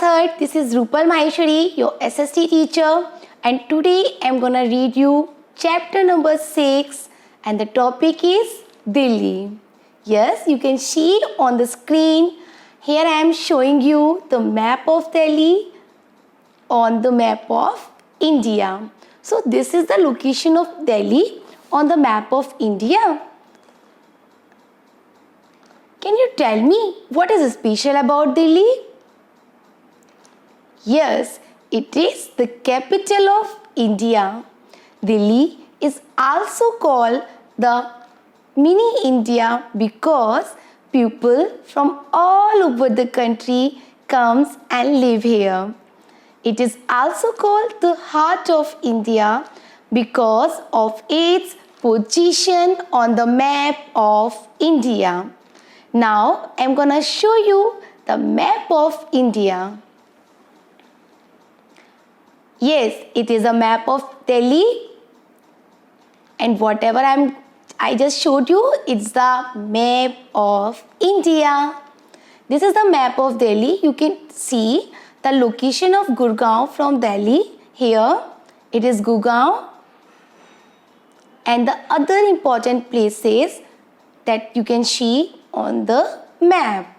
third. This is Rupal Maheshwari, your SST teacher, and today I'm gonna read you chapter number 6, and the topic is Delhi. Yes, you can see on the screen. Here I am showing you the map of Delhi on the map of India. So this is the location of Delhi on the map of India. Can you tell me what is special about Delhi? Yes, it is the capital of India. Delhi is also called the mini India because people from all over the country comes and live here. It is also called the heart of India because of its position on the map of India. Now I am gonna show you the map of India. Yes, it is a map of Delhi, and whatever I just showed you, it's the map of India. This is the map of Delhi. You can see the location of Gurgaon from Delhi. Here it is Gurgaon, and the other important places that you can see on the map.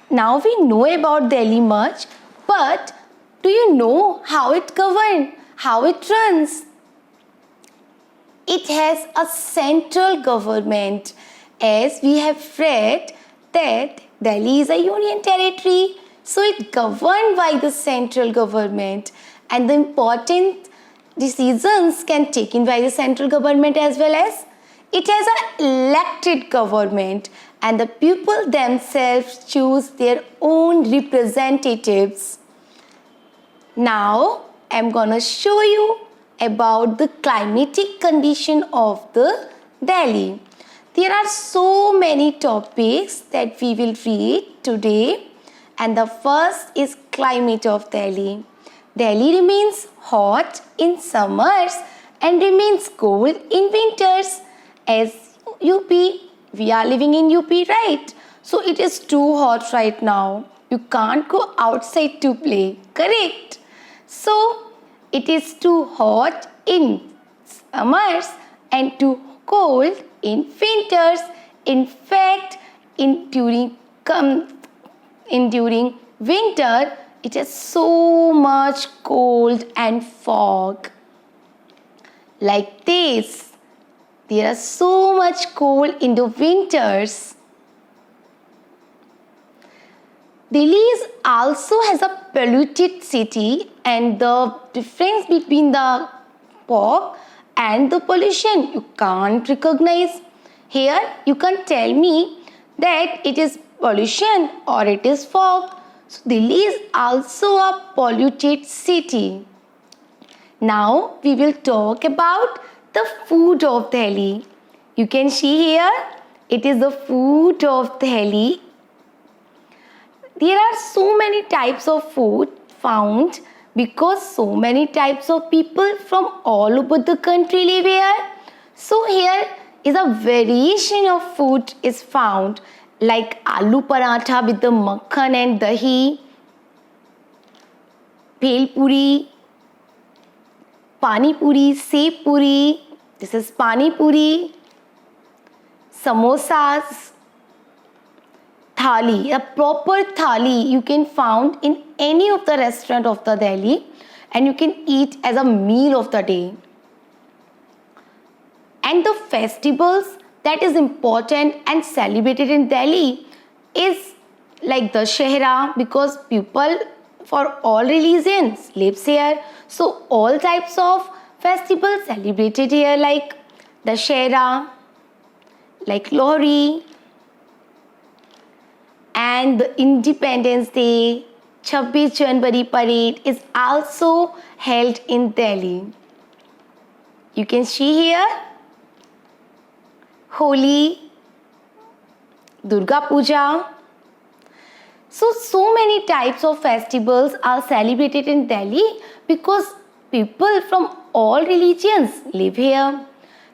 Now we know about Delhi much, but do you know how it governed, how it runs? It has a central government, as we have read that Delhi is a union territory, so it governed by the central government, and the important decisions can taken by the central government, as well as it has an elected government, and the people themselves choose their own representatives. Now I am gonna show you about the climatic condition of the Delhi. There are so many topics that we will read today, and the first is climate of Delhi. Delhi remains hot in summers and remains cold in winters. As UP, we are living in UP, right? So it is too hot right now. You can't go outside to play, correct? So it is too hot in summers and too cold in winters. In fact, during winter, it is so much cold and fog. Like this. There is so much cold in the winters. Delhi also has a polluted city, and the difference between the fog and the pollution you can't recognize. Here you can tell me that it is pollution or it is fog. So Delhi is also a polluted city. Now we will talk about the food of Delhi. You can see here, it is the food of Delhi. There are so many types of food found because so many types of people from all over the country live here. So here is a variation of food is found, like aloo paratha with the makhan and dahi, bhel puri, pani puri, sev puri, this is pani puri, samosas, thali, a proper thali you can found in any of the restaurant of the Delhi, and you can eat as a meal of the day. And the festivals that is important and celebrated in Delhi is like Dussehra, because people for all religions lives here. So all types of festivals celebrated here, like Dussehra, like Lohri, and the Independence Day, 26 January parade is also held in Delhi. You can see here Holi, Durga Puja. So many types of festivals are celebrated in Delhi because people from all religions live here.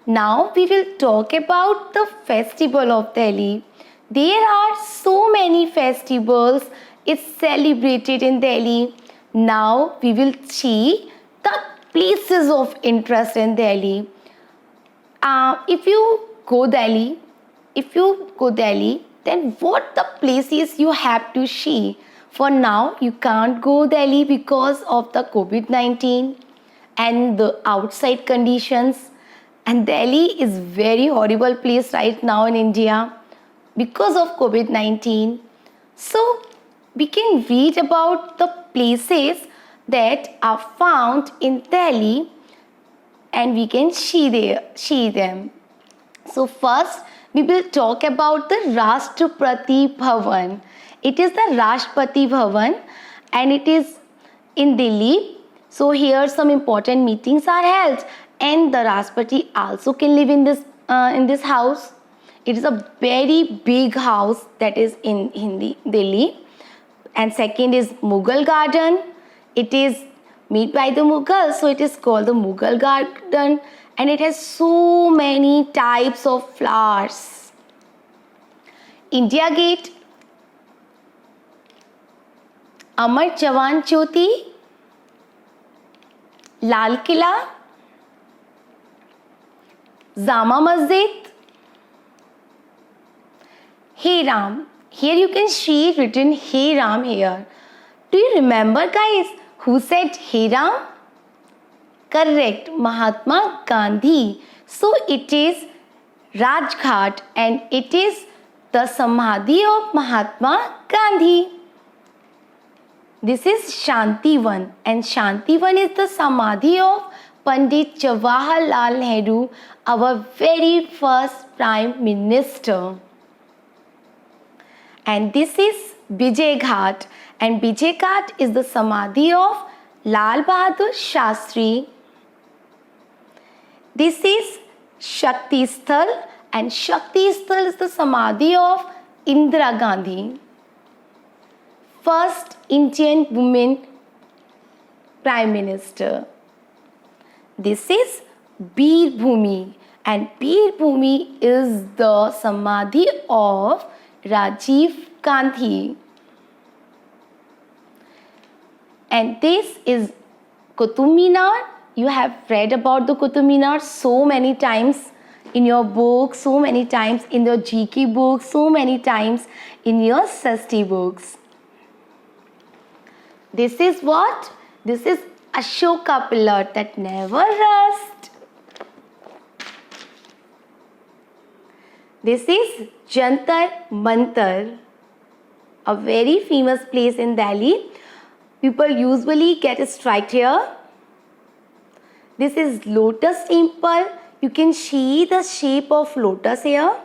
Now we will talk about the festival of Delhi. There are so many festivals is celebrated in Delhi. Now we will see the places of interest in Delhi. If you go Delhi, then what the places you have to see? For now, you can't go Delhi because of the COVID-19 and the outside conditions. And Delhi is very horrible place right now in India because of COVID-19. So we can read about the places that are found in Delhi and we can see them. So first we will talk about the Rashtrapati Bhavan. It is the Rashtrapati Bhavan and it is in Delhi. So here some important meetings are held and the Rashtrapati also can live in this house. It is a very big house that is in Delhi. And second is Mughal Garden. It is made by the Mughals, so it is called the Mughal Garden, and it has so many types of flowers. India Gate, Amar Jawan Jyoti, Lal Killa, Jama Masjid, Hey Ram. Here you can see written Hey Ram here. Do you remember, guys, who said Hey Ram? Correct, Mahatma Gandhi. So it is Rajghat and it is the Samadhi of Mahatma Gandhi. This is Shantivan and Shantivan is the Samadhi of Pandit Jawaharlal Nehru, our very first Prime Minister. And this is Vijay Ghat and Vijay Ghat is the Samadhi of Lal Bahadur Shastri. This is Shakti Sthal and Shakti Sthal is the Samadhi of Indira Gandhi, first Indian woman Prime Minister. This is Bir Bhumi and Bir Bhumi is the Samadhi of Rajiv Gandhi. And this is Qutub Minar. You have read about the Qutub Minar so many times in your book, so many times in your GK book, so many times in your SST books. This is what? This is Ashoka pillar that never rust. This is Jantar Mantar, a very famous place in Delhi. People usually get struck here. This is Lotus Temple. You can see the shape of lotus here.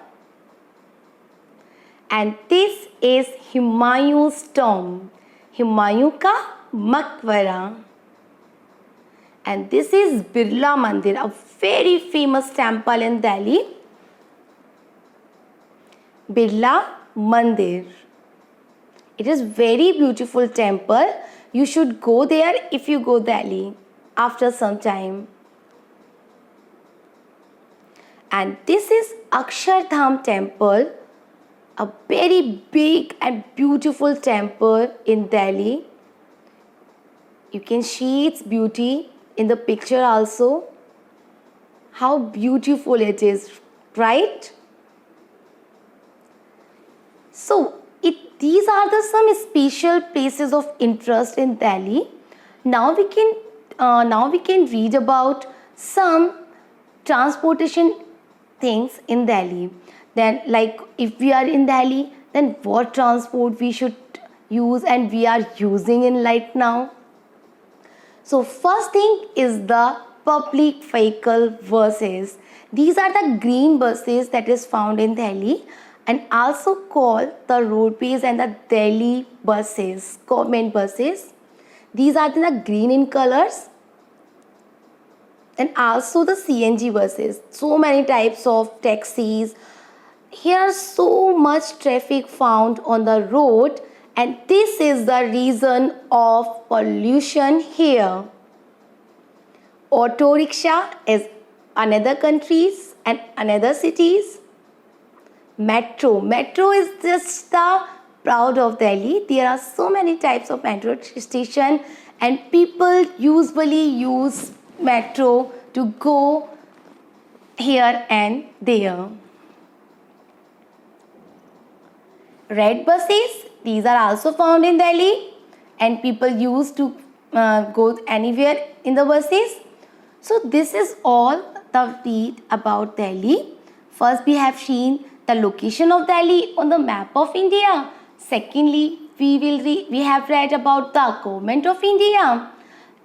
And this is Humayun's tomb, Humayun ka Maqbara. And this is Birla Mandir, a very famous temple in Delhi. Birla Mandir. It is very beautiful temple. You should go there if you go Delhi after some time. And this is Akshardham temple, a very big and beautiful temple in Delhi. You can see its beauty in the picture also. How beautiful it is, right? So, these are some special places of interest in Delhi. Now we can read about some transportation things in Delhi. Then, like if we are in Delhi, then what transport we should use and we are using in right now. So first thing is the public vehicle buses. These are the green buses that is found in Delhi and also called the roadways and the Delhi buses, government buses. These are the green in colors. And also the CNG buses. So many types of taxis. Here so much traffic found on the road and this is the reason of pollution here. Auto rickshaw is another countries and another cities. Metro is just the proud of Delhi. There are so many types of metro station, and people usually use metro to go here and there. Red buses, these are also found in Delhi, and people used to go anywhere in the buses. So this is all the read about Delhi. First, we have seen the location of Delhi on the map of India. Secondly, we have read about the government of India,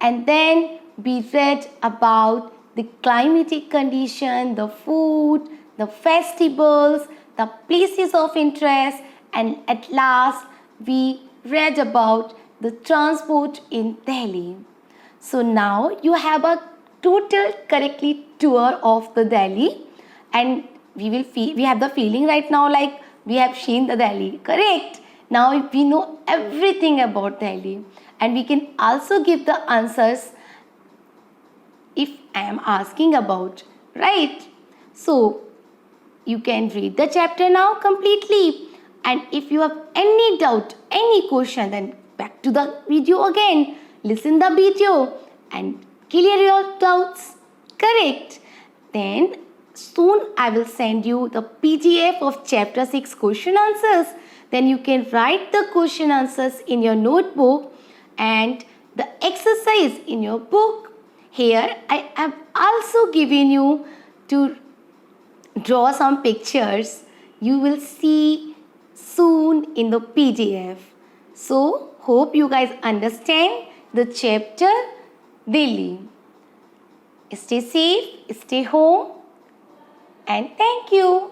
and then we read about the climatic condition, the food, the festivals, the places of interest, and at last we read about the transport in Delhi. So now you have a total correctly tour of the Delhi, and we have the feeling right now like we have seen the Delhi. Correct. Now we know everything about Delhi, and we can also give the answers if I am asking about, right? So you can read the chapter now completely, and if you have any doubt, any question, then back to the video again, listen the video and clear your doubts. Correct. Then soon I will send you the PDF of chapter 6 question answers. Then you can write the question answers in your notebook and the exercise in your book. Here I have also given you to draw some pictures. You will see soon in the PDF. So hope you guys understand the chapter Delhi. Stay safe, stay home, and thank you.